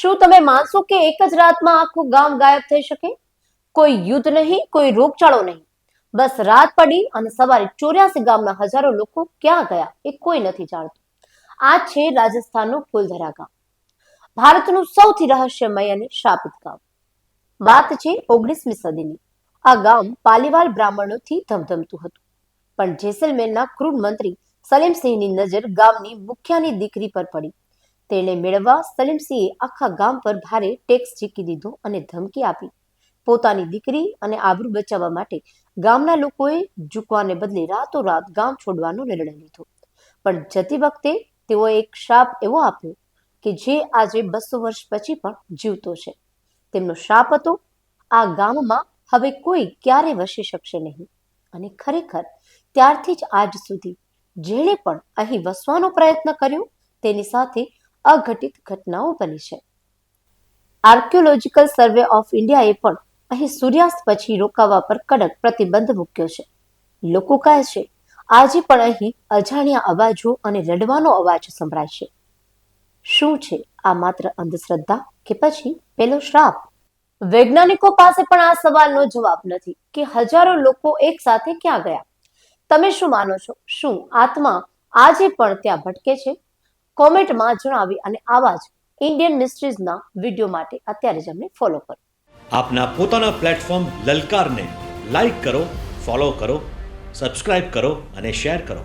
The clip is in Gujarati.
શું તમે માનશો કે એક જ રાતમાં આખું ગામ ગાયબ થઈ શકે? કોઈ યુદ્ધ નહીં, કોઈ રોગચાળો નહીં, બસ રાત પડી અને સવારે 84 ગામના હજારો લોકો ક્યાં ગયા એ કોઈ નથી જાણતું. આ છે રાજસ્થાનનું ફૂલધરા ગામ, ભારતનું સૌથી રહસ્યમય અને શાપિત ગામ. વાત છે 19મી સદીની. આ ગામ પાલીવાલ બ્રાહ્મણોથી ધમધમતું હતું, પણ જેસલમેરના ક્રૂર મંત્રી સલીમસિંહની નજર ગામની મુખિયાની દીકરી પર પડી. તેને મેળવવા સલીમસિંહે આખા ગામ પર ભારે ટેક્સ ઝીકી દીધો અને ધમકી આપી. પોતાની દીકરી અને આબરૂ બચાવવા માટે ગામના લોકોએ ઝૂકવાને બદલે રાતોરાત ગામ છોડવાનો નિર્ણય લીધો. પણ જતી વખતે તેઓએ એક શાપ એવો આપ્યો કે જે આજે 200 વર્ષ પછી પણ જીવતો છે. તેમનો શાપ હતો, આ ગામમાં હવે કોઈ ક્યારે વસી શકશે નહીં. અને ખરેખર ત્યારથી જ આજ સુધી જેણે પણ અહીં વસવાનો પ્રયત્ન કર્યો તેની સાથે અઘટિત ઘટનાઓ બની છે. આર્કિયોલોજીકલ સર્વે ઓફ ઇન્ડિયાએ પણ અહીં સૂર્યાસ્ત પછી રોકાવા પર કડક પ્રતિબંધ મૂક્યો છે. લોકો કહે છે આજે પણ અહીં અજાણ્યા અવાજો અને રડવાનો અવાજ સંભળાય છે. શું છે આ માત્ર અંધશ્રદ્ધા કે પછી પેલો શ્રાપ? વૈજ્ઞાનિકો પાસે પણ આ સવાલનો જવાબ નથી કે હજારો લોકો એક સાથે ક્યાં ગયા. તમે શું માનો છો? શું આત્મા આજે પણ ત્યાં ભટકે છે? કોમેન્ટમાં જણાવી અને આવા જ ઇન્ડિયન મિસ્ટ્રીઝના વિડીયો માટે અત્યારે જ અમને ફોલો કરો. આપના પોતાના પ્લેટફોર્મ લલકારને લાઈક કરો, ફોલો કરો, સબસ્ક્રાઇબ કરો અને શેર કરો.